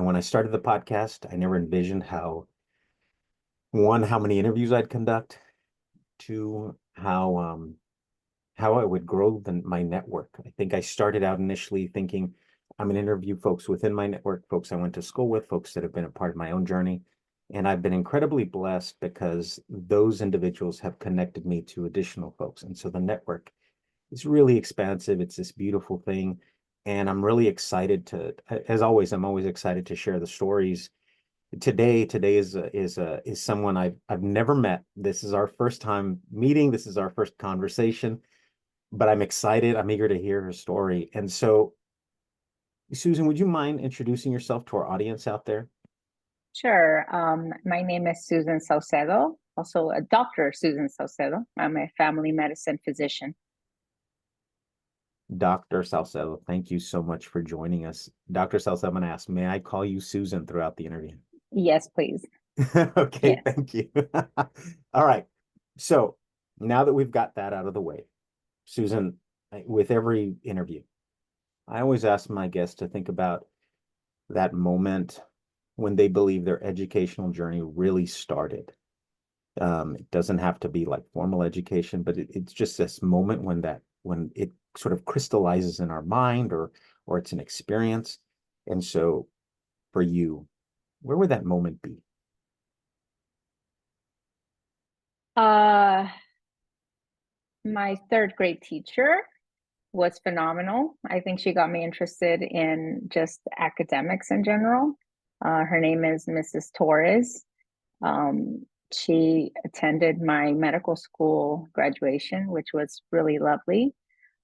when I started the podcast, I never envisioned how many interviews I'd conduct, two, how I would grow my network. I think I started out initially thinking I'm going to interview folks within my network, folks I went to school with, folks that have been a part of my own journey. And I've been incredibly blessed because those individuals have connected me to additional folks. And so the network is really expansive. It's this beautiful thing. And I'm really excited as always, I'm always excited to share the stories. Today is someone I've never met. This is our first time meeting. This is our first conversation, but I'm excited. I'm eager to hear her story. And so, Susan, would you mind introducing yourself to our audience out there? Sure. My name is Susan Saucedo, also a Dr. Susan Saucedo. I'm a family medicine physician. Dr. Saucedo, thank you so much for joining us. Dr. Saucedo, I'm going to ask, may I call you Susan throughout the interview? Yes, please. Okay, Yes. thank you. All right. So now that we've got that out of the way, Susan, with every interview, I always ask my guests to think about that moment when they believe their educational journey really started. It doesn't have to be like formal education, but it's just this moment when it sort of crystallizes in our mind, or it's an experience. And so for you, where would that moment be? Uh, my third grade teacher was phenomenal. I think she got me interested in just academics in general. Her name is Mrs. Torres. She attended my medical school graduation, which was really lovely.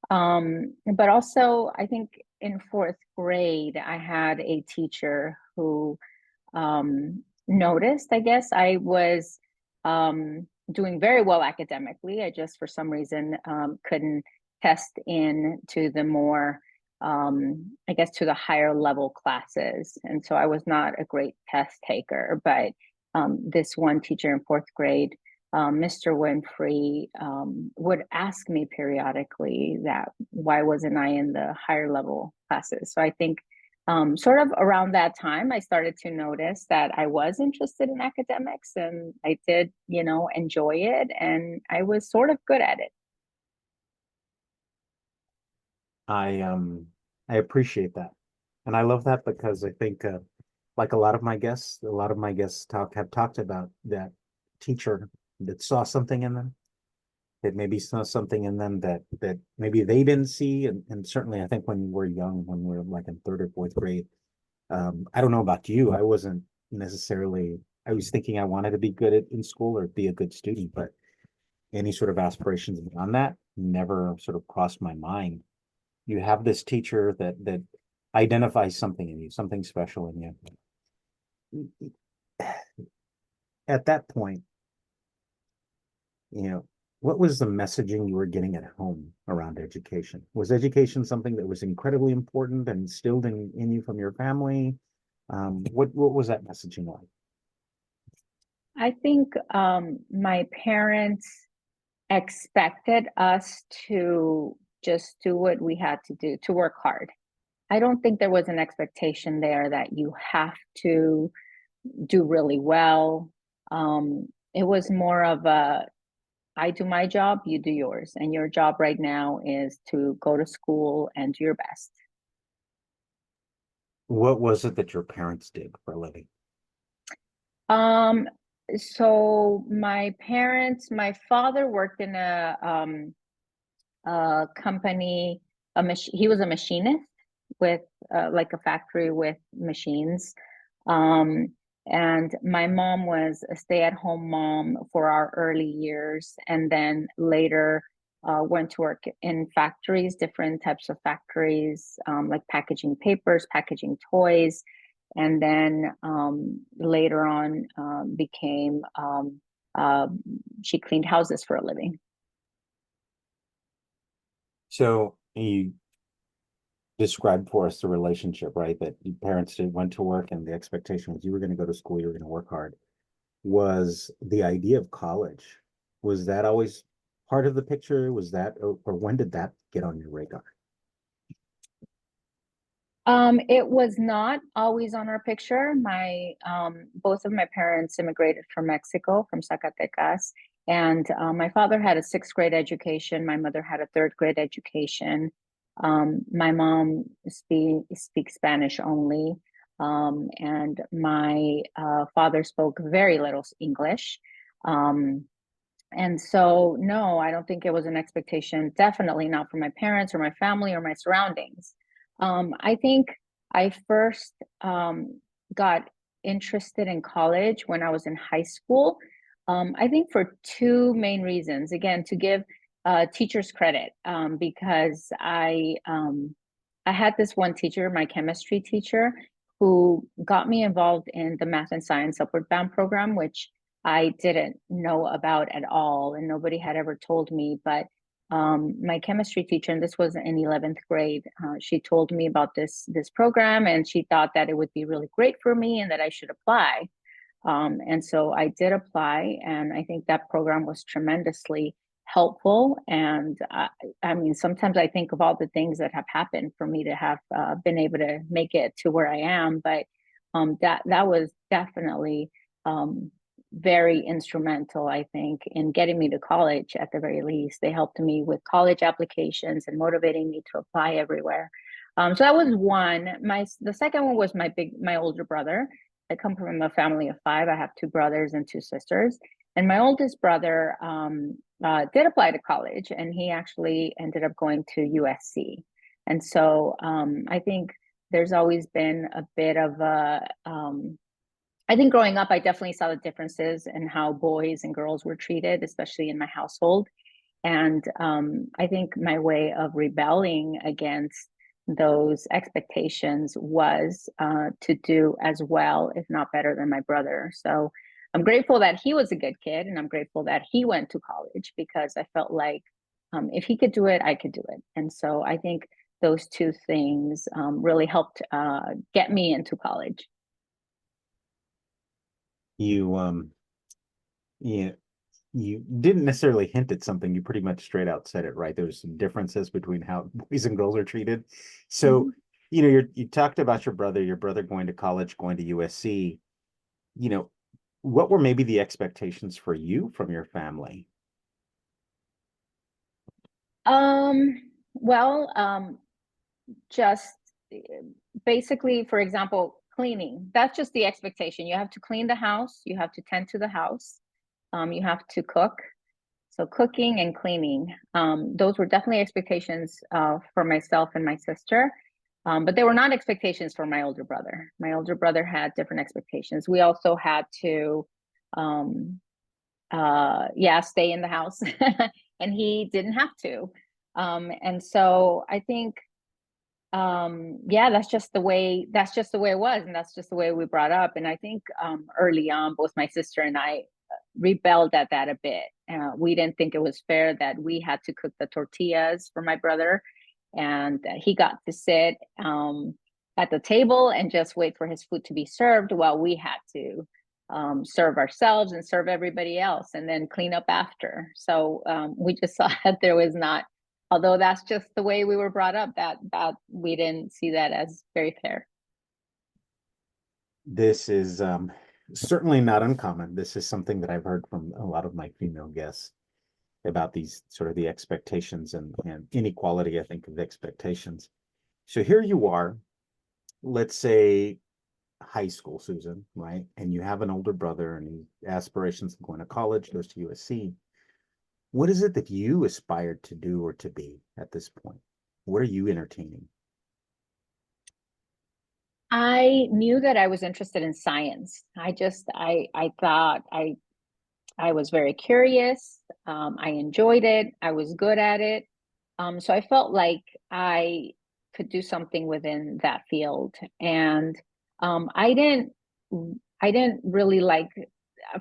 But also, I think in fourth grade, I had a teacher who noticed, I guess, I was doing very well academically. I just, for some reason, couldn't test in to the more, I guess, to the higher level classes. And so I was not a great test taker. But this one teacher in fourth grade, Mr. Winfrey, would ask me periodically that why wasn't I in the higher level classes? So I think sort of around that time, I started to notice that I was interested in academics and I did, enjoy it and I was sort of good at it. I appreciate that. And I love that because I think like a lot of my guests have talked about that teacher that saw something in them, that maybe saw something in them that maybe they didn't see. And certainly I think when we're young, when we're like in third or fourth grade, I don't know about you. I wasn't necessarily, I was thinking I wanted to be good in school or be a good student, but any sort of aspirations beyond that never sort of crossed my mind. You have this teacher that identifies something in you, something special in you. At that point, you know, what was the messaging you were getting at home around education? Was education something that was incredibly important and instilled in you from your family? What was that messaging like? I think my parents expected us to just do what we had to do, to work hard. I don't think there was an expectation there that you have to do really well. It was more of a I do my job, you do yours. And your job right now is to go to school and do your best. What was it that your parents did for a living? Um, so my father worked in a company, he was a machinist with like a factory with machines. Um, and my mom was a stay-at-home mom for our early years, and then later went to work in factories, different types of factories, like packaging papers, packaging toys, and then later on became uh, she cleaned houses for a living. So you described for us the relationship, right? That your parents went to work and the expectation was you were going to go to school, you were going to work hard. Was the idea of college, was that always part of the picture? Was that, or when did that get on your radar? It was not always on our picture. My both of my parents immigrated from Mexico, from Zacatecas, and my father had a sixth grade education. My mother had a third grade education. My mom speaks Spanish only, and my father spoke very little English. Um, and so, no, I don't think it was an expectation, definitely not from my parents or my family or my surroundings. I think I first got interested in college when I was in high school. I think for two main reasons. Again, to give teachers credit, because I had this one teacher, my chemistry teacher, who got me involved in the math and science upward bound program, which I didn't know about at all, and nobody had ever told me. But my chemistry teacher, and this was in 11th grade, she told me about this program, and she thought that it would be really great for me and that I should apply. And so I did apply, and I think that program was tremendously helpful. And I mean, sometimes I think of all the things that have happened for me to have been able to make it to where I am, but that was definitely very instrumental, I think, in getting me to college at the very least. They helped me with college applications and motivating me to apply everywhere. So that was one. The second one was my older brother. I come from a family of five. I have two brothers and two sisters. And my oldest brother did apply to college, and he actually ended up going to USC. And so I think there's always been a bit of a, I think growing up, I definitely saw the differences in how boys and girls were treated, especially in my household. And I think my way of rebelling against those expectations was to do as well, if not better, than my brother. So I'm grateful that he was a good kid, and I'm grateful that he went to college, because I felt like if he could do it, I could do it. And so I think those two things really helped get me into college. You yeah, you didn't necessarily hint at something, you pretty much straight out said it, right? There's some differences between how boys and girls are treated. So, Mhm. you talked about your brother going to college, going to USC. You know, what were maybe the expectations for you from your family? Um, well, just eh, basically, for example, cleaning. That's just the expectation. You have to clean the house, you have to tend to the house, you have to cook. So cooking and cleaning, those were definitely expectations for myself and my sister. But they were not expectations for my older brother. My older brother had different expectations. We also had to, um, yeah, stay in the house, and he didn't have to. And so I think yeah, that's just the way it was, and that's just the way we brought up. And I think early on, both my sister and I rebelled at that a bit. We didn't think it was fair that we had to cook the tortillas for my brother, and he got to sit at the table and just wait for his food to be served, while we had to serve ourselves and serve everybody else, and then clean up after. So we just saw that there was not, although that's just the way we were brought up, that we didn't see that as very fair. This is certainly not uncommon. This is something that I've heard from a lot of my female guests about these sort of the expectations and inequality, I think, of expectations. So here you are, let's say high school, Susan, right? And you have an older brother and he aspirations of going to college, goes to USC. What is it that you aspired to do or to be at this point? What are you entertaining? I knew that I was interested in science. I thought I was very curious. I enjoyed it. I was good at it. So I felt like I could do something within that field. And um, I didn't I didn't really like,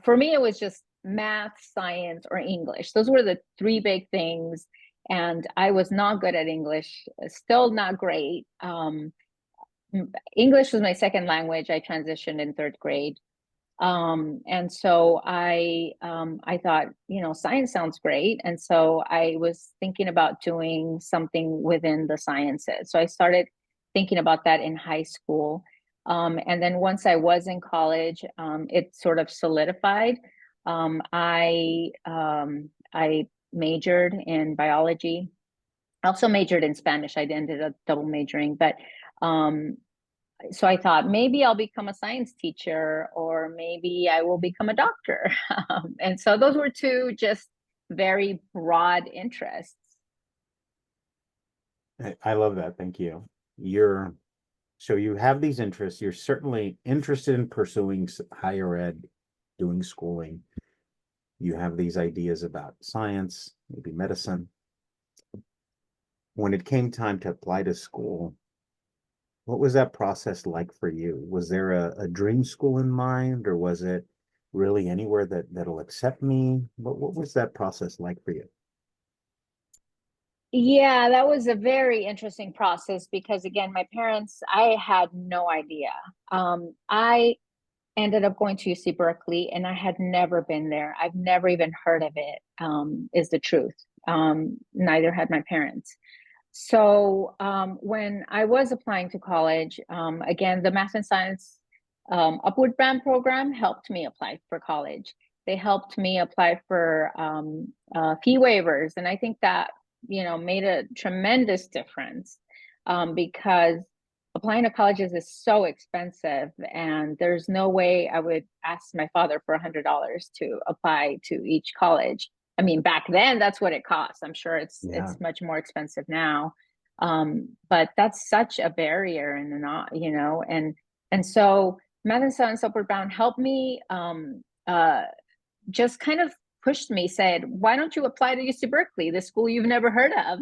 for me it was just math, science, or English. Those were the three big things. And I was not good at English, still not great. English was my second language. I transitioned in third grade. And so I thought, science sounds great. And so I was thinking about doing something within the sciences. So I started thinking about that in high school. And then once I was in college, it sort of solidified. I majored in biology. I also majored in Spanish. I ended up double majoring, but um, so I thought maybe I'll become a science teacher or maybe I will become a doctor. And so those were two just very broad interests. I love that. Thank you. You're so you have these interests. You're certainly interested in pursuing higher ed, doing schooling. You have these ideas about science, maybe medicine. When it came time to apply to school, what was that process like for you? Was there a dream school in mind, or was it really anywhere that'll accept me? What was that process like for you? Yeah, that was a very interesting process because again, my parents, I had no idea. I ended up going to UC Berkeley and I had never been there. I've never even heard of it, is the truth. Neither had my parents. So when I was applying to college, again, the Math and Science Upward Bound program helped me apply for college. They helped me apply for fee waivers, and I think that made a tremendous difference because applying to colleges is so expensive, and there's no way I would ask my father for $100 to apply to each college. I mean, back then that's what it cost. I'm sure Yeah. it's much more expensive now. But that's such a barrier and not, and so Math and Science Upward Bound helped me just kind of pushed me, said, why don't you apply to UC Berkeley, the school you've never heard of?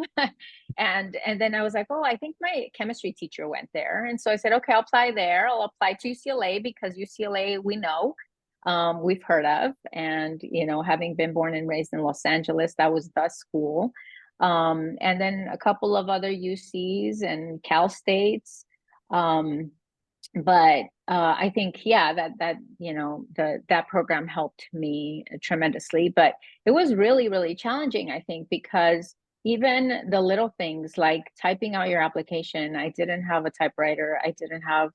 And then I was like, oh, I think my chemistry teacher went there. And so I said, okay, I'll apply there. I'll apply to UCLA because UCLA we know, we've heard of. And, having been born and raised in Los Angeles, that was the school. And then a couple of other UCs and Cal States. But I think, yeah, that program helped me tremendously. But it was really, really challenging, I think, because even the little things like typing out your application, I didn't have a typewriter, I didn't have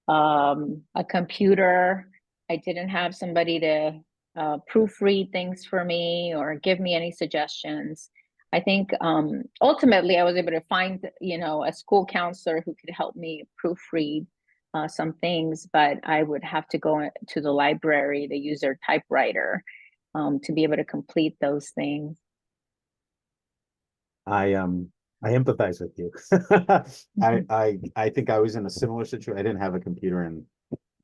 a computer, I didn't have somebody to proofread things for me or give me any suggestions. I think ultimately I was able to find, a school counselor who could help me proofread some things, but I would have to go to the library to use their typewriter to be able to complete those things. I I empathize with you. I think I was in a similar situation. I didn't have a computer,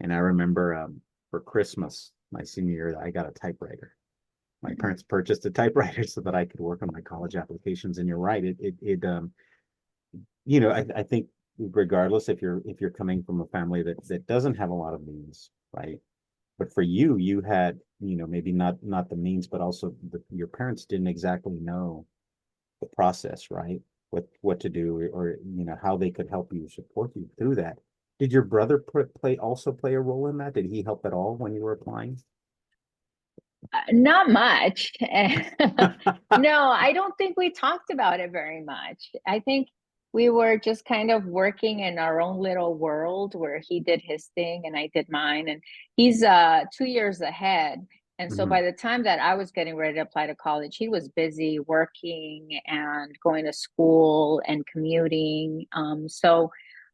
and I remember for Christmas my senior year I got a typewriter. My parents purchased a typewriter so that I could work on my college applications. And you're right, I think regardless if you're coming from a family that doesn't have a lot of means, right? But for you, you had, maybe not the means, but also your parents didn't exactly know the process, right? What to do, or how they could help you, support you through that. Did your brother play a role in that? Did he help at all when you were applying? Not much. No, I don't think we talked about it very much. I think we were just kind of working in our own little world where he did his thing and I did mine. And he's 2 years ahead. And so Mhm. by the time that I was getting ready to apply to college, he was busy working and going to school and commuting. So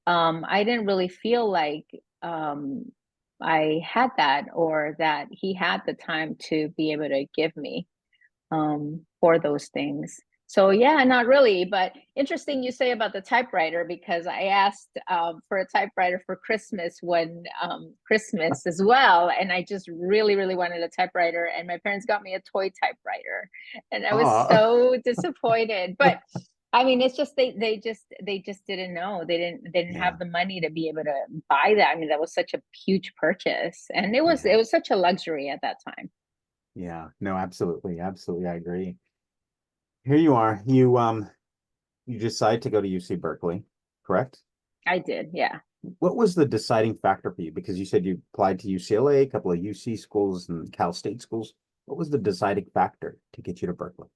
I didn't really feel like I had that or that he had the time to be able to give me for those things. So yeah, not really, but interesting you say about the typewriter because I asked for a typewriter for Christmas when Christmas as well, and I just really, really wanted a typewriter, and my parents got me a toy typewriter, and I was Ah, so disappointed. But I mean, it's just they just didn't know. They didn't yeah, have the money to be able to buy that. I mean, that was such a huge purchase, and it was yeah, it was such a luxury at that time. yeah. No, absolutely, absolutely, I agree. Here you are. You decide to go to UC Berkeley, correct? I did, yeah. What was the deciding factor for you? Because you said you applied to UCLA, a couple of UC schools and Cal State schools. What was the deciding factor to get you to Berkeley?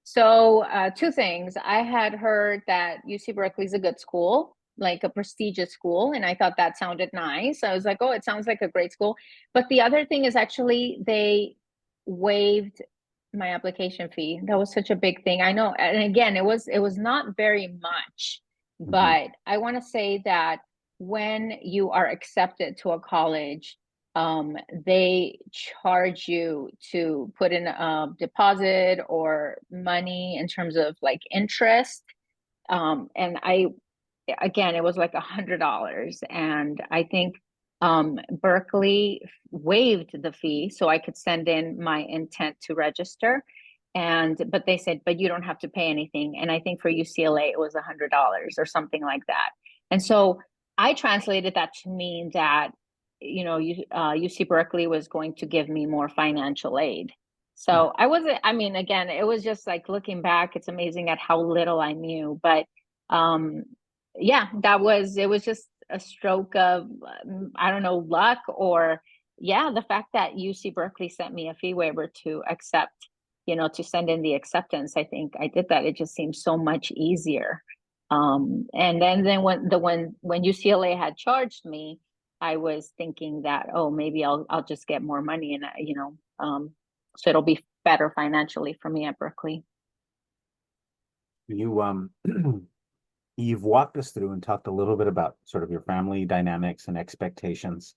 So two things. I had heard that UC Berkeley is a good school. like a prestigious school, and I thought that sounded nice. I was like, oh, it sounds like a great school. But the other thing is actually they waived my application fee. That was such a big thing. I know, and again, it was not very much, Mhm. but I want to say that when you are accepted to a college, they charge you to put in a deposit or money in terms of like interest. And I again, it was like $100, and I think Berkeley waived the fee so I could send in my intent to register. And but they said, but you don't have to pay anything. And I think for UCLA it was $100 or something like that. And so I translated that to mean that UC Berkeley was going to give me more financial aid. Yeah. So I wasn't. I mean, again, it was just like looking back, it's amazing at how little I knew, but um yeah, it was just a stroke of I don't know, luck, or yeah, the fact that UC Berkeley sent me a fee waiver to accept, to send in the acceptance. I think I did that. It just seems so much easier. And then when UCLA had charged me, I was thinking that, oh, maybe I'll just get more money, and so it'll be better financially for me at Berkeley. You you've walked us through and talked a little bit about sort of your family dynamics and expectations.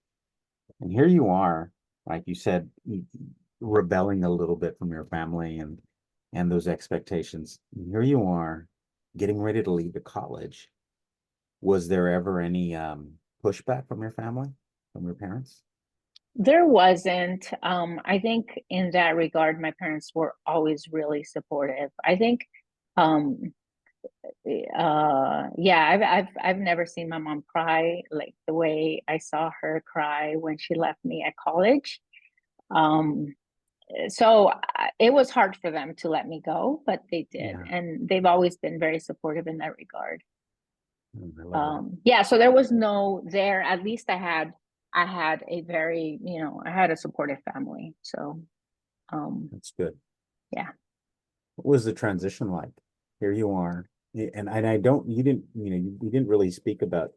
And here you are, like you said, rebelling a little bit from your family and those expectations. And here you are, getting ready to leave the college. Was there ever any pushback from your family, from your parents? There wasn't. I think in that regard, my parents were always really supportive. I think, um, yeah, I've never seen my mom cry like the way I saw her cry when she left me at college. Um, so it was hard for them to let me go, but they did, Yeah, and they've always been very supportive in that regard. I love that. Yeah, so there was no there. At least I had a very, I had a supportive family. So That's good. yeah. What was the transition like? Here you are, and I don't, you didn't, you didn't really speak about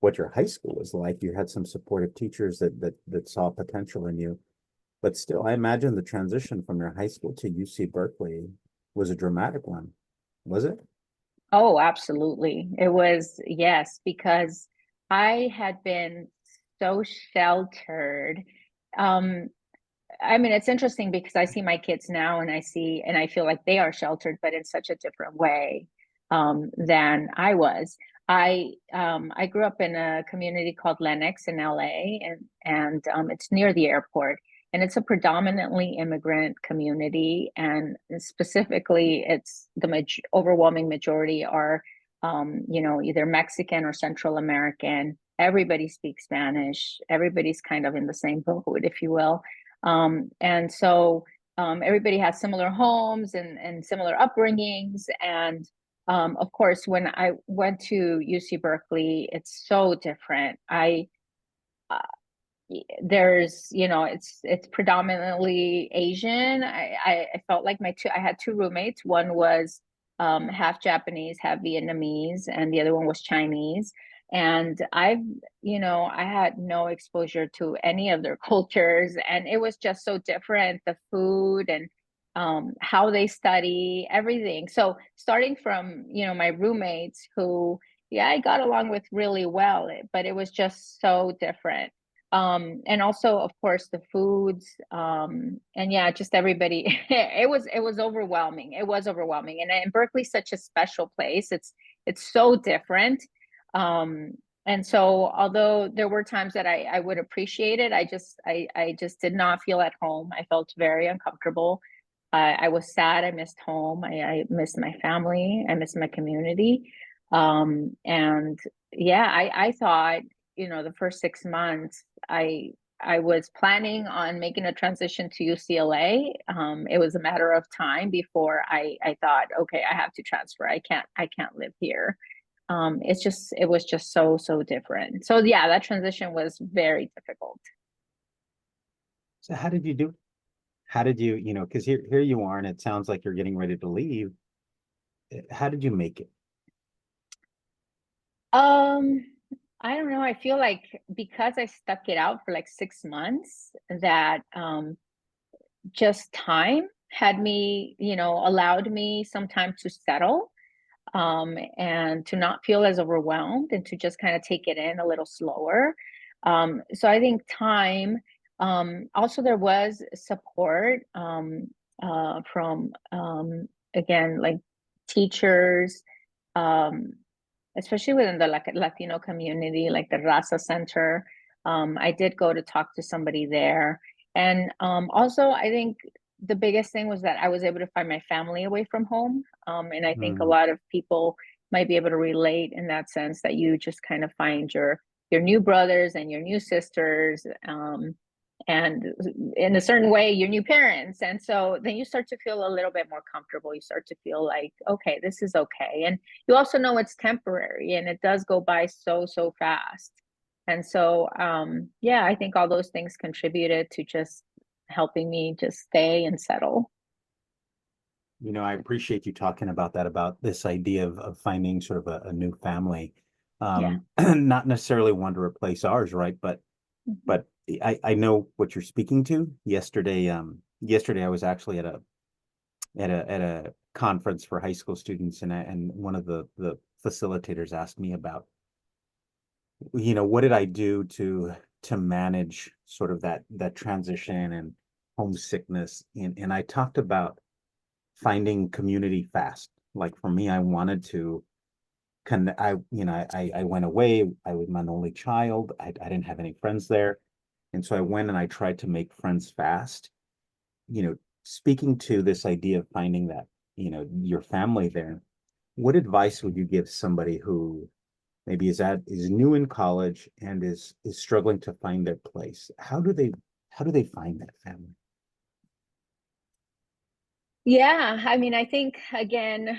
what your high school was like. You had some supportive teachers that saw potential in you, but still, I imagine the transition from your high school to UC Berkeley was a dramatic one, was it? Oh, absolutely. It was, yes, because I had been so sheltered. Um, I mean, it's interesting because I see my kids now and I feel like they are sheltered, but in such a different way than I was. I grew up in a community called Lenox in LA, and it's near the airport, and it's a predominantly immigrant community, and specifically, it's the overwhelming majority are either Mexican or Central American. Everybody speaks Spanish. Everybody's kind of in the same boat, if you will. And so everybody has similar homes and similar upbringings. And of course, when I went to UC Berkeley, it's so different. Uh, there's, it's predominantly Asian. I felt like I had two roommates. One was half Japanese, half Vietnamese, and the other one was Chinese. And I had no exposure to any of their cultures, and it was just so different. The food and how they study, everything. So starting from, my roommates who, yeah, I got along with really well, but it was just so different. And also of course the foods, and yeah, just everybody. It was overwhelming. It was overwhelming, and Berkeley's such a special place. It's so different. And so although there were times that I would appreciate it, I just did not feel at home. I felt very uncomfortable. I was sad. I missed home. I missed my family. I missed my community. And yeah, I thought, the first 6 months, I was planning on making a transition to UCLA. It was a matter of time before I thought, okay, I have to transfer. I can't live here. It was just so, so different. So yeah, that transition was very difficult. So how did you do? How did you, because here you are, and it sounds like you're getting ready to leave. How did you make it? Um, I don't know. I feel like because I stuck it out for like 6 months, that just time had me, allowed me some time to settle, and to not feel as overwhelmed and to just kind of take it in a little slower. So I think time. Also, there was support from, again, like teachers, um, especially within the like Latino community, like the Raza Center. I did go to talk to somebody there. And also, I think the biggest thing was that I was able to find my family away from home. And I think a Mm, lot of people might be able to relate in that sense, that you just kind of find your new brothers and your new sisters, and in a certain way your new parents, and so then you start to feel a little bit more comfortable. You start to feel like, okay, this is okay. And you also know it's temporary, and it does go by so fast. And so yeah, I think all those things contributed to just helping me just stay and settle. I appreciate you talking about that, about this idea of finding sort of a new family. Yeah. Not necessarily one to replace ours, right? Mhm. But I know what you're speaking to. Yesterday I was actually at a conference for high school students, and one of the facilitators asked me about, what did I do to manage sort of that transition and homesickness, and I talked about finding community fast. Like for me, I wanted to I went away. I was my only child. I didn't have any friends there. And so I went and I tried to make friends fast. Speaking to this idea of finding that, your family there, what advice would you give somebody who maybe is new in college and is struggling to find their place? How do they find that family? Yeah, I mean, I think again,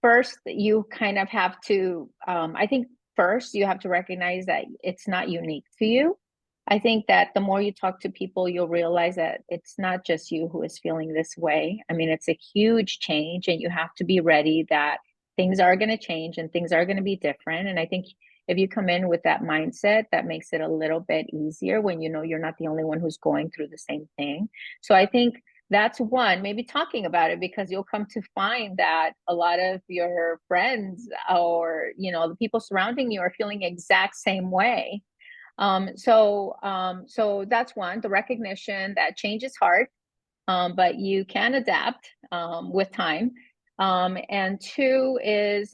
first you kind of have to, I think first you have to recognize that it's not unique to you. I think that the more you talk to people, you'll realize that it's not just you who is feeling this way. I mean, it's a huge change, and you have to be ready that things are going to change and things are going to be different. And I think if you come in with that mindset, that makes it a little bit easier when you know you're not the only one who's going through the same thing. So I think that's one, maybe talking about it, because you'll come to find that a lot of your friends, or the people surrounding you, are feeling the exact same way. So that's one, the recognition that change is hard, but you can adapt with time. And two is,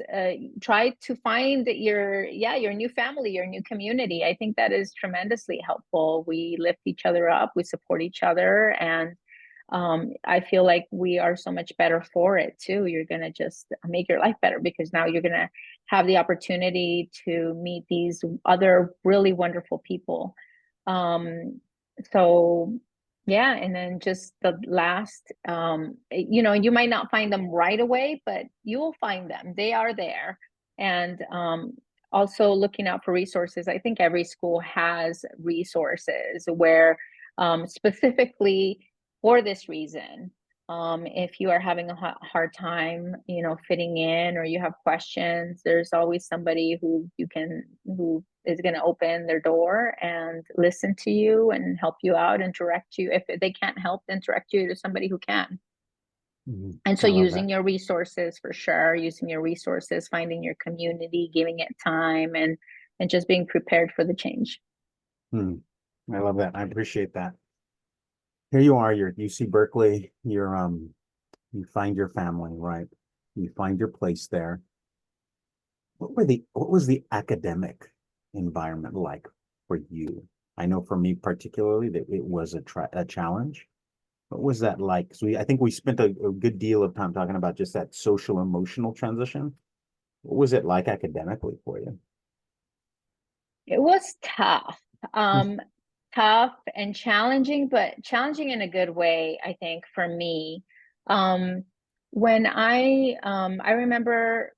try to find your new family, your new community. I think that is tremendously helpful. We lift each other up, we support each other, and I feel like we are so much better for it too. You're going to just make your life better, because now you're going to have the opportunity to meet these other really wonderful people. So yeah, and then just the last, you might not find them right away, but you will find them. They are there. And also looking out for resources. I think every school has resources where, specifically for this reason, if you are having a hard time, fitting in, or you have questions, there's always somebody who is going to open their door and listen to you and help you out and direct you. If they can't help, then direct you to somebody who can. Mhm. And so I love that. using your resources, for sure, using your resources, finding your community, giving it time, and just being prepared for the change. Hmm. I love that. I appreciate that. Here you are, you're at UC Berkeley, you find your family, right? You find your place there. What was the academic environment like for you? I know for me particularly that it was a challenge. What was that like? So I think we spent a good deal of time talking about just that social emotional transition. What was it like academically for you? It was tough. Um, Tough and challenging, but challenging in a good way, I think, for me. Um, when I remember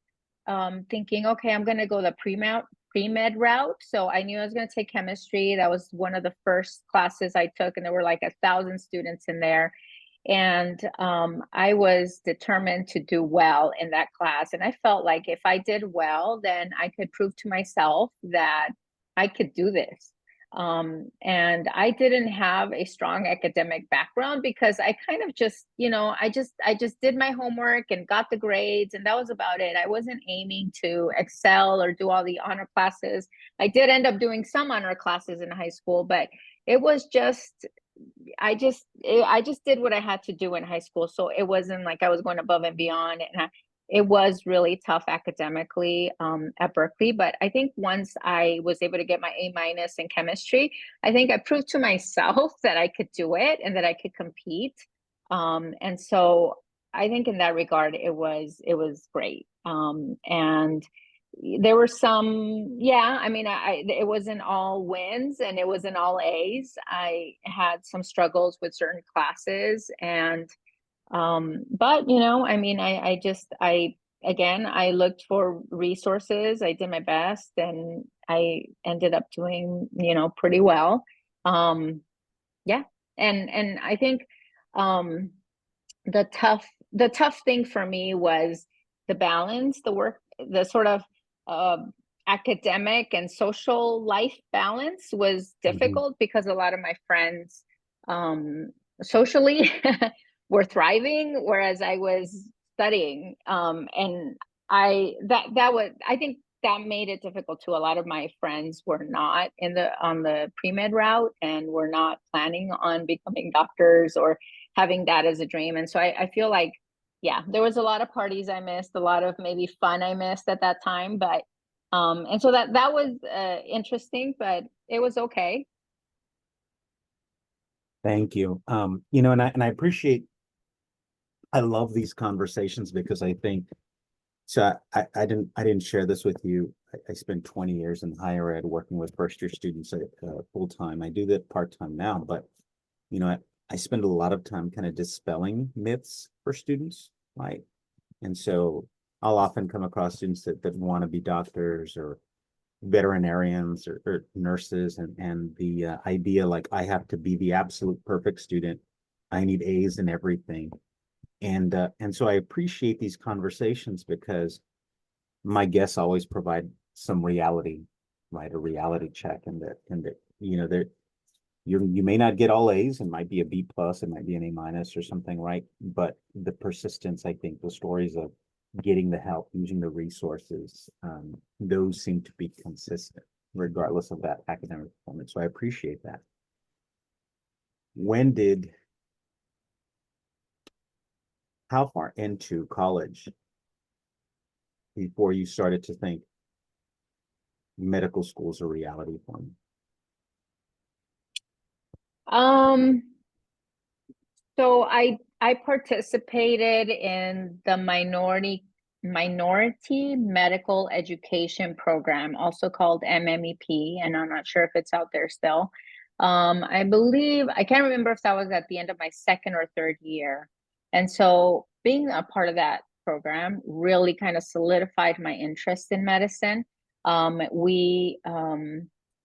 thinking, okay, I'm gonna go the pre-med route. So I knew I was gonna take chemistry. That was one of the first classes I took, and there were like 1,000 students in there. And I was determined to do well in that class. And I felt like if I did well, then I could prove to myself that I could do this. And I didn't have a strong academic background because I kind of just, I just did my homework and got the grades, and that was about it. I wasn't aiming to excel or do all the honor classes. I did end up doing some honor classes in high school, but it was just I just did what I had to do in high school. So it wasn't like I was going above and beyond. It was really tough academically at Berkeley. But I think once I was able to get my A- in chemistry, I think I proved to myself that I could do it and that I could compete. And so I think in that regard, it was great. And there were some, yeah, I mean, it wasn't all wins and it wasn't all A's. I had some struggles with certain classes, and but I mean, again, I looked for resources. I did my best, and I ended up doing pretty well. um yeah. And I think um the tough thing for me was the balance, the work, the sort of uh, academic and social life balance was Mhm. difficult because a lot of my friends um, socially were thriving, whereas I was studying. And I think that made it difficult too. A lot of my friends were not on the pre-med route and were not planning on becoming doctors or having that as a dream. And so I feel like, yeah, there was a lot of parties I missed, a lot of maybe fun I missed at that time. But and so that was interesting, but it was okay. Thank you. And I appreciate, I love these conversations because I think, so I didn't share this with you. I spent 20 years in higher ed working with first year students full time. I do that part time now, but you know, I spend a lot of time kind of dispelling myths for students, right? And so I'll often come across students that want to be doctors or veterinarians or nurses, and the idea like I have to be the absolute perfect student. I need A's in everything. And so I appreciate these conversations because my guests always provide some reality, right? A reality check, and that there you may not get all A's, it might be a B plus, it might be an A minus or something, right? But the persistence, I think, the stories of getting the help, using the resources, those seem to be consistent regardless of that academic performance. So I appreciate that. When did How far into college before you started to think medical school is a reality for me? Um, So I participated in the minority medical education program, also called MMEP, and I'm not sure if it's out there still. I believe I can't remember if that was at the end of my second or third year. And so being a part of that program really kind of solidified my interest in medicine. We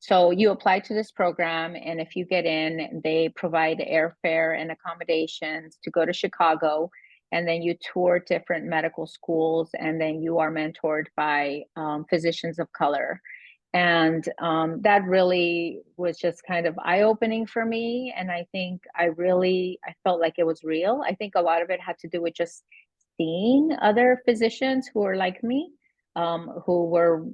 So you apply to this program, and if you get in, they provide airfare and accommodations to go to Chicago, and then you tour different medical schools, and then you are mentored by physicians of color. And that really was just kind of eye-opening for me. And I think I felt like it was real. I think a lot of it had to do with just seeing other physicians who are like me, who were,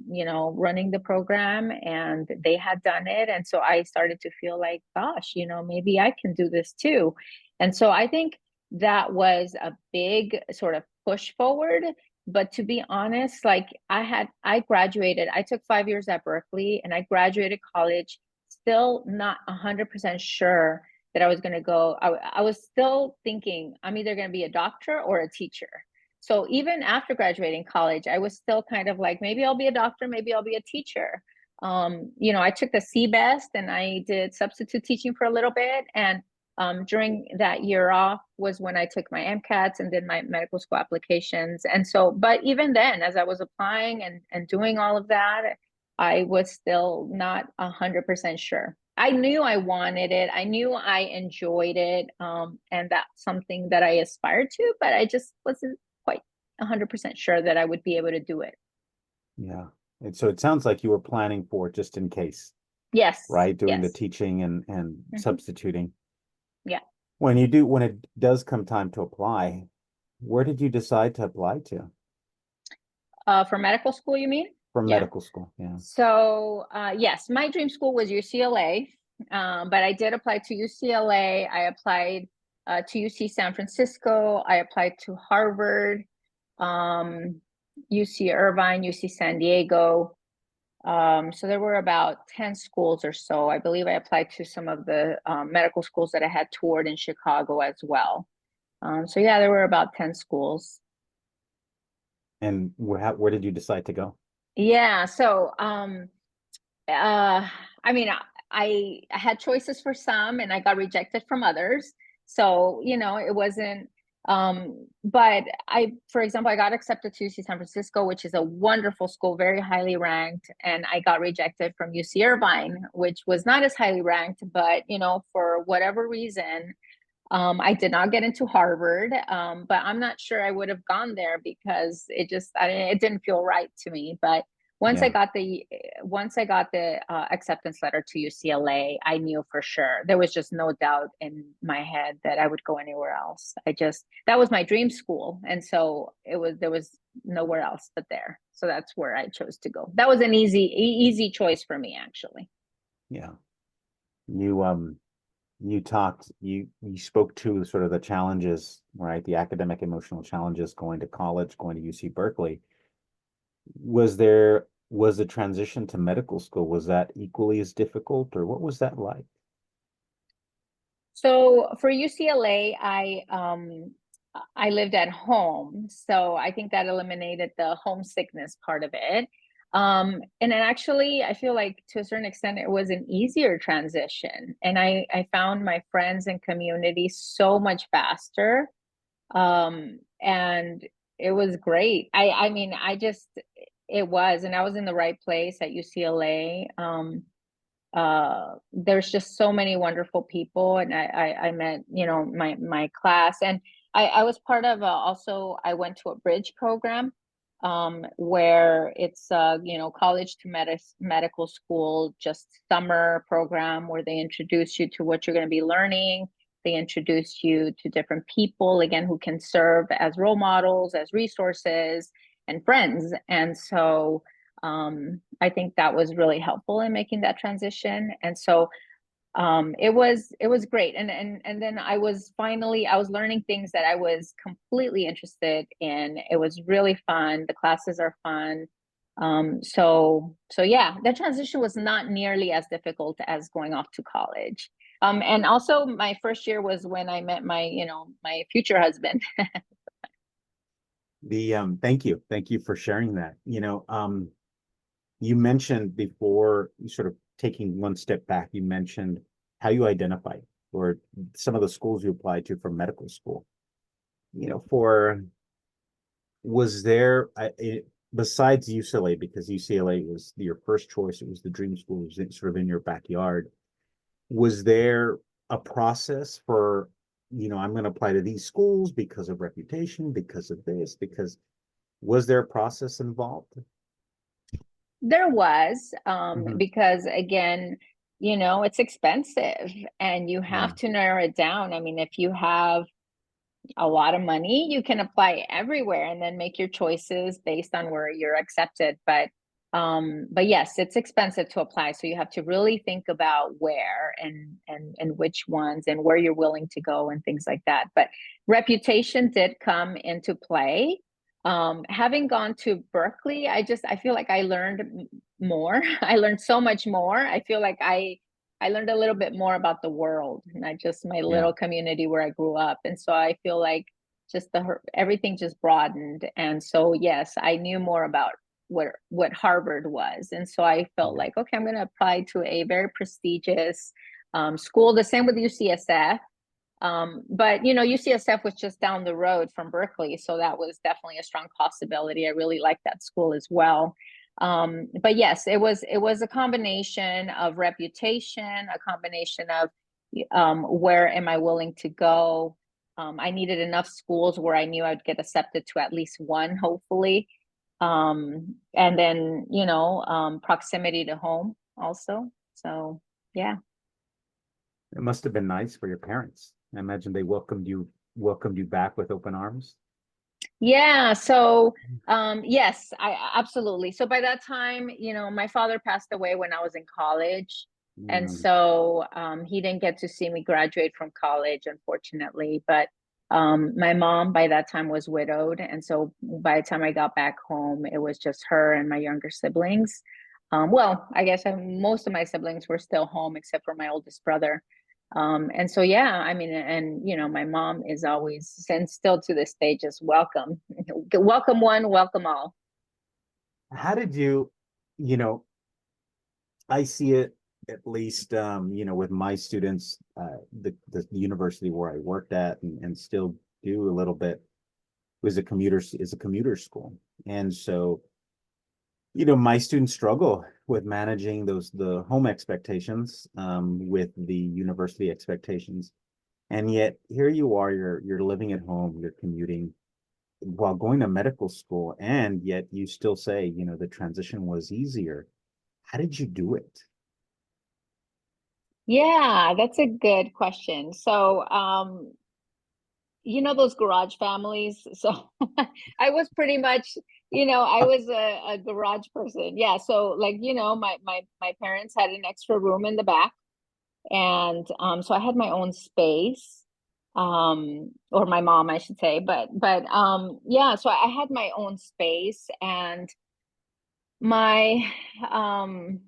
running the program, and they had done it. And so I started to feel like, gosh, maybe I can do this too. And so I think that was a big sort of push forward. But to be honest, like I graduated, I took 5 years at Berkeley, and I graduated college still not 100% sure that I was going to go. I was still thinking I'm either going to be a doctor or a teacher. So even after graduating college, I was still kind of like, maybe I'll be a doctor, maybe I'll be a teacher. I took the CBEST and I did substitute teaching for a little bit. And during that year off was when I took my MCATs and did my medical school applications. And so, but even then, as I was applying and doing all of that, I was still not 100% sure. I knew I wanted it. I knew I enjoyed it. And that's something that I aspired to, but I just wasn't quite 100% sure that I would be able to do it. Yeah. And so it sounds like you were planning for just in case, Yes, right? Doing the yes. teaching and Hmm. substituting. Yeah. When it does come time to apply, where did you decide to apply to For medical school, you mean? for Yeah. medical school? Yeah. So, yes, my dream school was UCLA, but I did apply to UCLA. I applied to UC San Francisco. I applied to Harvard, um, UC Irvine, UC San Diego. So there were about 10 schools or so. I believe I applied to some of the medical schools that I had toured in Chicago as well. So yeah, there were about 10 schools. And where did you decide to go? Yeah, so uh I mean I had choices for some and I got rejected from others. So, it wasn't but I for example I got accepted to UC San Francisco, which is a wonderful school, very highly ranked, and I got rejected from UC Irvine, which was not as highly ranked, but for whatever reason I did not get into Harvard, but I'm not sure I would have gone there because it didn't feel right to me. But once I Yeah. got the acceptance letter to UCLA, I knew for sure. There was just no doubt in my head that I would go anywhere else. That was my dream school, and so there was nowhere else but there. So that's where I chose to go. That was an easy choice for me, actually. Yeah. You you spoke to sort of the challenges, right? The academic emotional challenges going to college, going to UC Berkeley. Was the transition to medical school, was that equally as difficult, or what was that like? So for UCLA, I lived at home, so I think that eliminated the homesickness part of it. And then actually, I feel like to a certain extent, it was an easier transition, and I found my friends and community so much faster. And it was great. I mean, it was, and I was in the right place at UCLA. There's just so many wonderful people, and I met my class, and I was part of also I went to a bridge program where it's college to medical school, just summer program where they introduce you to what you're going to be learning. They introduce you to different people again who can serve as role models, as resources, and friends. And so I think that was really helpful in making that transition. And so it was great. And then I was learning things that I was completely interested in. It was really fun. The classes are fun. So yeah, that transition was not nearly as difficult as going off to college. And also my first year was when I met my future husband. Thank you for sharing that. You mentioned before, you sort of taking one step back, you mentioned how you identify or some of the schools you applied to for medical school. For was there besides UCLA, because UCLA was your first choice, it was the dream school, it was sort of in your backyard. Was there a process for, I'm going to apply to these schools because of reputation, because of this, because was there a process involved? There was, Hmm. because again, it's expensive and you Yeah. have to narrow it down. I mean, if you have a lot of money, you can apply everywhere and then make your choices based on where you're accepted. But yes, it's expensive to apply. So you have to really think about where and which ones and where you're willing to go and things like that. But reputation did come into play. Having gone to Berkeley, I feel like I learned more. I learned so much more. I feel like I learned a little bit more about the world, not just my Yeah. little community where I grew up. And so I feel like everything just broadened. And so yes, I knew more about what Harvard was. And so I felt Yeah. like, okay, I'm going to apply to a very prestigious school. The same with UCSF. But UCSF was just down the road from Berkeley, so that was definitely a strong possibility. I really liked that school as well. But yes, it was a combination of reputation, a combination of where am I willing to go. I needed enough schools where I knew I'd get accepted to at least one, hopefully. And then, proximity to home also. So yeah. It must have been nice for your parents. I imagine they welcomed you back with open arms. Yeah, so yes, I absolutely. So by that time, my father passed away when I was in college. And Mm. so he didn't get to see me graduate from college, unfortunately. But my mom by that time was widowed. And so by the time I got back home, it was just her and my younger siblings. Well, I guess most of my siblings were still home except for my oldest brother. And so, yeah, I mean, and my mom is always, and still to this day, just welcome, welcome one, welcome all. How did you know, I see it at least, with my students, the university where I worked at and still do a little bit was is a commuter school. And so, my students struggle with managing the home expectations, with the university expectations. And yet here you are, you're living at home, you're commuting while going to medical school, and yet you still say, the transition was easier. How did you do it? Yeah, that's a good question. So, those garage families. So I was pretty much, I was a garage person. Yeah. So like, my parents had an extra room in the back. And so I had my own space, or my mom, I should say. But yeah, so I had my own space, and my um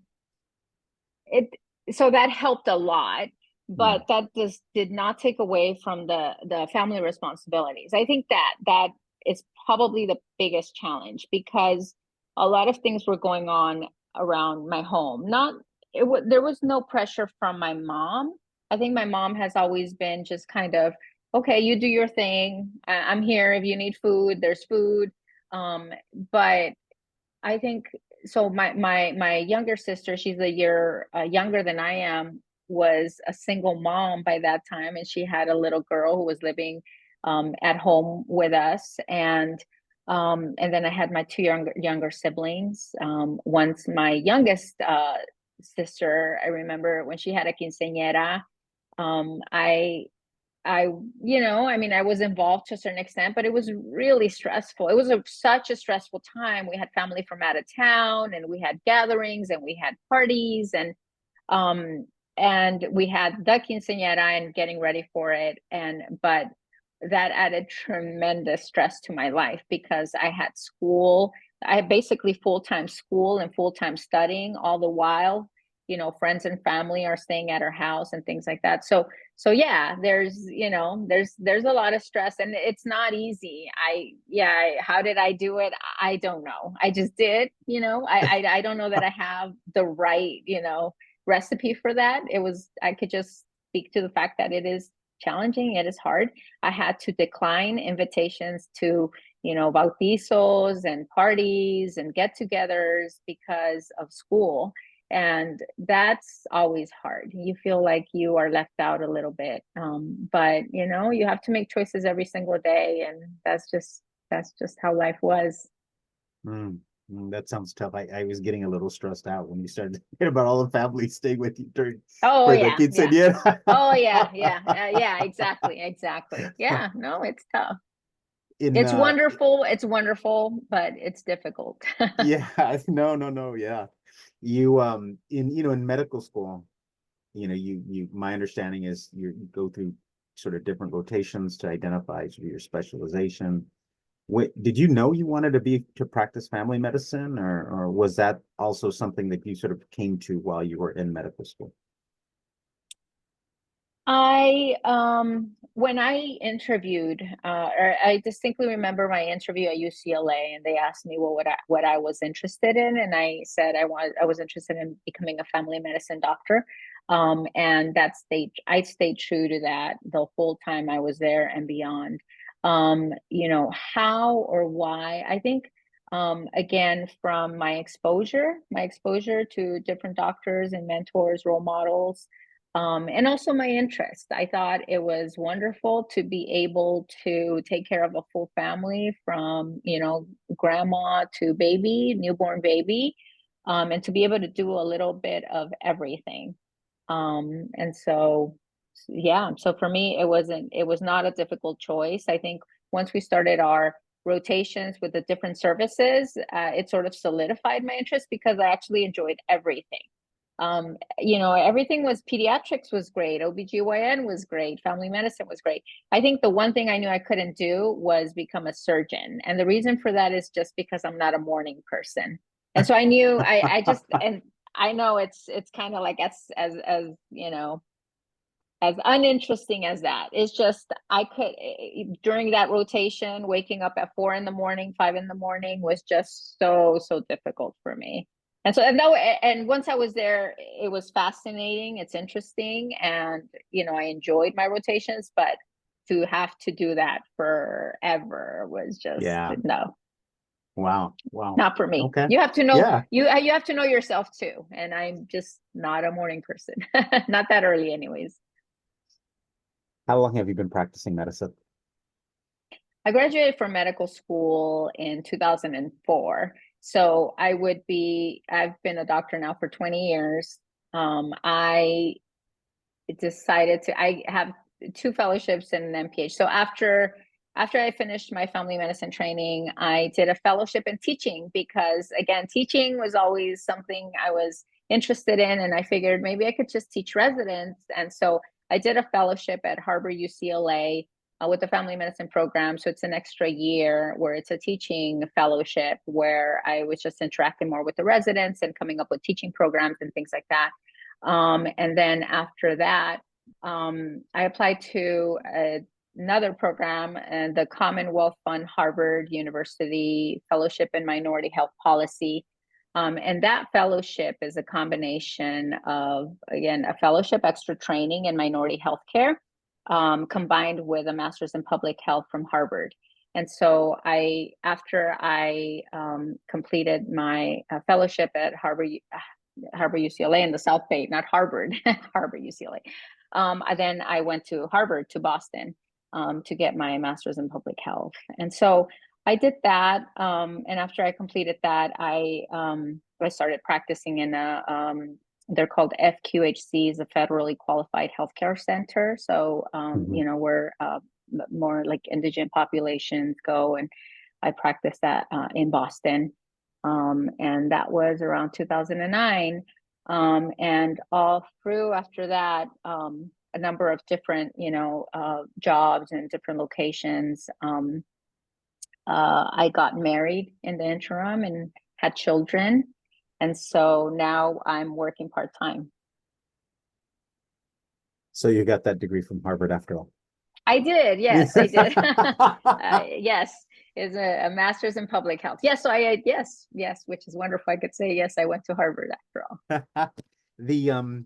it so that helped a lot, Yeah. but that just did not take away from the family responsibilities. I think that is probably the biggest challenge, because a lot of things were going on around my home. Not there was no pressure from my mom. I think my mom has always been just kind of, okay, you do your thing. I'm here if you need food, there's food. Um, but I think so. My younger sister, she's a year younger than I am, was a single mom by that time, and she had a little girl who was living at home with us, and then I had my two younger siblings. Once my youngest sister, I remember when she had a quinceañera, I I, I mean, I was involved to a certain extent, but it was really stressful. It was such a stressful time. We had family from out of town, and we had gatherings, and we had parties, um, and we had the quinceañera and getting ready for it. But that added tremendous stress to my life, because I had school. I had basically full-time school and full-time studying all the while. Friends and family are staying at our house and things like that. So yeah, there's a lot of stress, and it's not easy. How did I do it? I don't know. I just did. I don't know that I have the right, recipe for that. I could just speak to the fact that it is challenging, it is hard. I had to decline invitations to, bautizos and parties and get-togethers because of school. And that's always hard. You feel like you are left out a little bit. But you have to make choices every single day, and that's just how life was. Mm, that sounds tough. I was getting a little stressed out when you started thinking about all the family staying with you during Oh for the yeah, yeah. quinceañera. Oh yeah, yeah, yeah, exactly, exactly. Yeah, no, it's tough. In It's wonderful. It's wonderful, but it's difficult. Yeah, no, no, no, yeah. In medical school, my understanding is you go through sort of different rotations to identify sort of your specialization. Did you know you wanted to practice family medicine, or was that also something that you sort of came to while you were in medical school? When I interviewed, or I distinctly remember my interview at UCLA, and they asked me what I was interested in, and I said I was interested in becoming a family medicine doctor. And I stayed true to that the whole time I was there and beyond. How or why, I think again, from my exposure to different doctors and mentors, role models, and also my interest. I thought it was wonderful to be able to take care of a full family from, grandma to baby, newborn baby, and to be able to do a little bit of everything. And so, yeah, so for me, it was not a difficult choice. I think once we started our rotations with the different services, it sort of solidified my interest because I actually enjoyed everything. Everything was pediatrics was great, OBGYN was great, family medicine was great. I think the one thing I knew I couldn't do was become a surgeon. And the reason for that is just because I'm not a morning person. And so I knew I just and I know it's kind of like as as uninteresting as that. It's just I could during that rotation, waking up at 4 in the morning, 5 in the morning was just so difficult for me. And so and once I was there, it was fascinating. It's interesting, and I enjoyed my rotations, but to have to do that forever was just Yeah. no, Wow. Wow. not for me. Okay. You have to know Yeah. you have to know yourself too, and I'm just not a morning person, not that early, anyways. How long have you been practicing medicine? I graduated from medical school in 2004. So I've been a doctor now for 20 years. I I have two fellowships and an MPH. So after I finished my family medicine training, I did a fellowship in teaching because again, teaching was always something I was interested in. And I figured maybe I could just teach residents. And so I did a fellowship at Harbor UCLA with the family medicine program. So it's an extra year where it's a teaching fellowship where I was just interacting more with the residents and coming up with teaching programs and things like that. And then after that, I applied to another program and the Commonwealth Fund Harvard University Fellowship in Minority Health Policy. And that fellowship is a combination of, again, a fellowship, extra training in minority healthcare, combined with a master's in public health from Harvard. And so after I completed my fellowship at Harbor UCLA in the South Bay, not Harvard, Harbor UCLA. Then I went to Harvard, to Boston, to get my master's in public health. And so I did that. And after I completed that, I started practicing in they're called FQHCs, a federally qualified healthcare center. So, Mhm. where more like indigent populations go. And I practiced that in Boston. And that was around 2009. And all through after that, a number of different, jobs in different locations. I got married in the interim and had children. And so now I'm working part-time. So you got that degree from Harvard after all. I did. Yes, I did. Yes, is a master's in public health. Yes, so yes, which is wonderful. I could say yes, I went to Harvard after all. The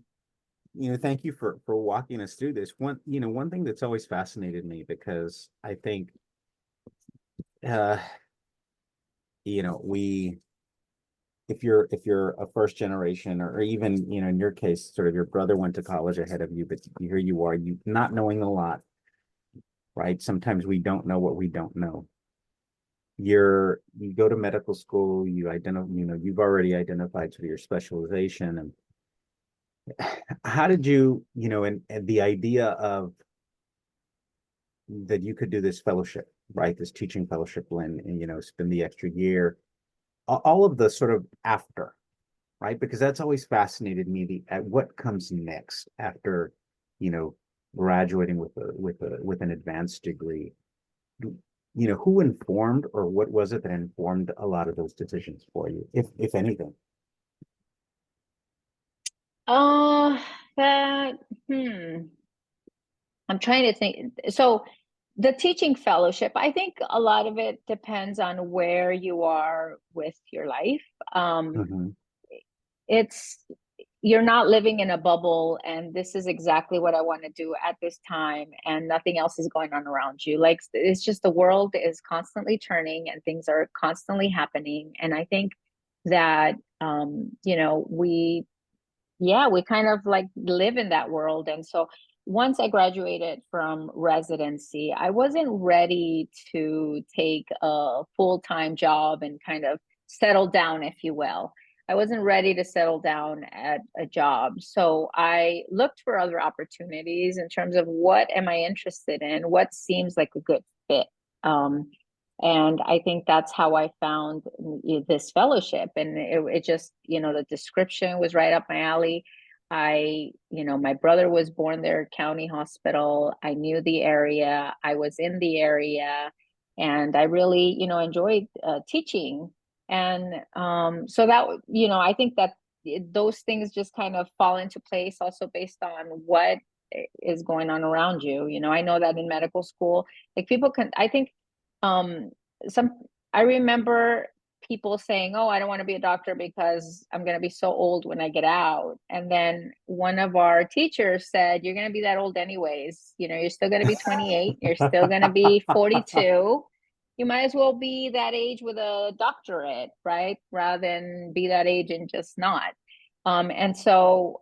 thank you for walking us through this. One thing that's always fascinated me because I think uh we if you're a first generation or even in your case sort of your brother went to college ahead of you, but here you are, you not knowing a lot, right? Sometimes we don't know what we don't know. You go to medical school, you've already identified sort of your specialization. And how did and the idea of that you could do this fellowship, right? This teaching fellowship, Lynn, and spend the extra year, all of the sort of after, right? Because that's always fascinated me, the at what comes next after, you know, graduating with an advanced degree. Who informed, or what was it that informed a lot of those decisions for you, if anything? Uh, that, hmm. I'm trying to think. So the teaching fellowship, I think a lot of it depends on where you are with your life. Um, Mhm. it's you're not living in a bubble and this is exactly what I want to do at this time and nothing else is going on around you. Like it's just the world is constantly turning and things are constantly happening. And I think that you know, we kind of like live in that world. And so once I graduated from residency, I wasn't ready to take a full-time job and kind of settle down, if you will. I wasn't ready to settle down at a job. So I looked for other opportunities in terms of what am I interested in, what seems like a good fit. Um, and I think that's how I found this fellowship. And it just, you know, the description was right up my alley. You know, my brother was born there, county hospital. I knew the area. I was in the area, and I really, you know, enjoyed teaching. And so that, you know, I think that those things just kind of fall into place also based on what is going on around you. You know, I know that in medical school, like people can, I think um some I remember people saying, "Oh, I don't want to be a doctor because I'm going to be so old when I get out." And then one of our teachers said, "You're going to be that old anyways. You know, you're still going to be 28, you're still going to be 42. You might as well be that age with a doctorate, right? Rather than be that age and just not." And so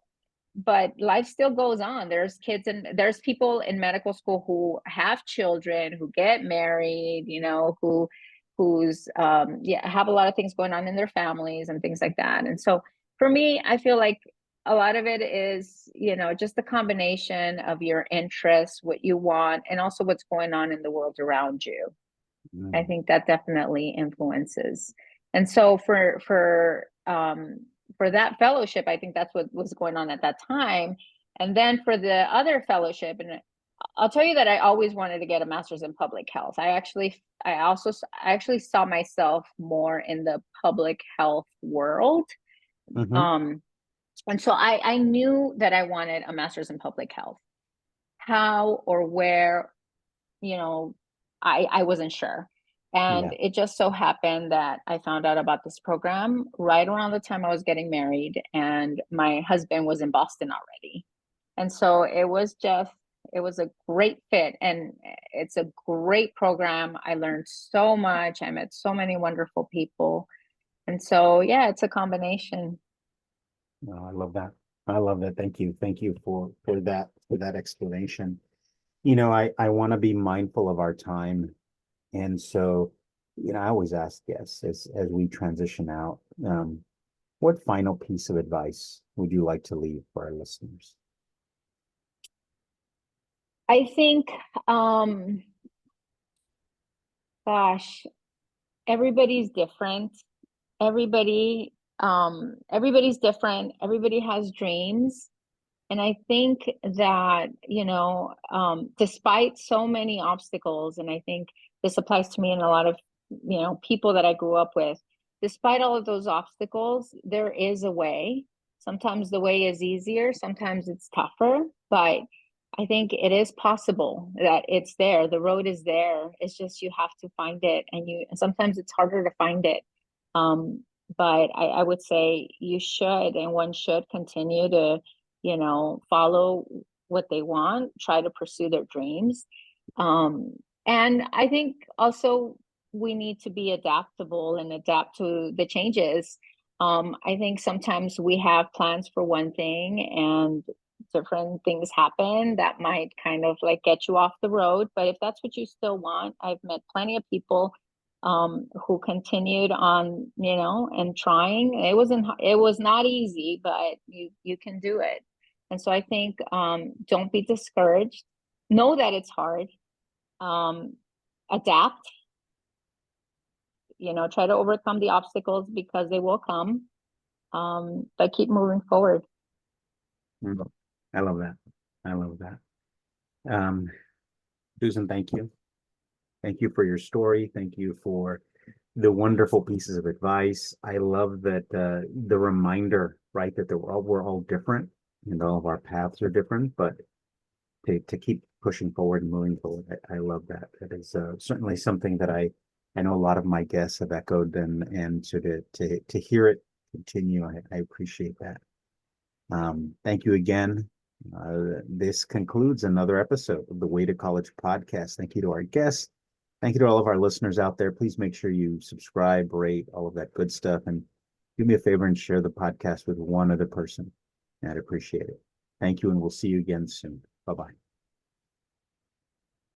but life still goes on. There's kids and there's people in medical school who have children, who get married, you know, who's yeah, have a lot of things going on in their families and things like that. And so for me, I feel like a lot of it is, you know, just the combination of your interests, what you want, and also what's going on in the world around you. I Mm, think that definitely influences. And so for that fellowship, I think that's what was going on at that time. And then for the other fellowship, and I'll tell you that I always wanted to get a master's in public health. I actually saw myself more in the public health world. mhm. Um, and so I knew that I wanted a master's in public health. How or where, you know, I wasn't sure. And Yeah. it just so happened that I found out about this program right around the time I was getting married, and my husband was in Boston already. And so it was a great fit, and it's a great program. I learned so much. I met so many wonderful people. And so, yeah, it's a combination. No, I love that. I love that. Thank you. Thank you for that explanation. You know, I want to be mindful of our time. And so, you know, I always ask guests as we transition out, what final piece of advice would you like to leave for our listeners? I think, um, gosh, everybody's different. Everybody's different. Everybody has dreams. And I think that, you know, despite so many obstacles, and I think this applies to me and a lot of, you know, people that I grew up with, despite all of those obstacles, there is a way. Sometimes the way is easier, sometimes it's tougher, but I think it is possible that it's there. The road is there. It's just you have to find it, and sometimes it's harder to find it. Um, but I would say you should, and one should continue to, you know, follow what they want, try to pursue their dreams. Um, and I think also we need to be adaptable and adapt to the changes. I think sometimes we have plans for one thing and different things happen that might kind of like get you off the road. But if that's what you still want, I've met plenty of people who continued on, you know, and trying. It was not easy, but you can do it. And so I think don't be discouraged. Know that it's hard. Um, adapt, you know, try to overcome the obstacles because they will come. But keep moving forward. Mm, I love that. I love that. Um, Susan, thank you. Thank you for your story. Thank you for the wonderful pieces of advice. I love that the reminder, right, that we're all different and all of our paths are different, but to keep pushing forward and moving forward. I love that. That is certainly something that I know a lot of my guests have echoed, and so to hear it continue, I appreciate that. Thank you again. This concludes another episode of the Way to College podcast. Thank you to our guests. Thank you to all of our listeners out there. Please make sure you subscribe, rate, all of that good stuff, and do me a favor and share the podcast with one other person. I'd appreciate it. Thank you, and we'll see you again soon. Bye-bye.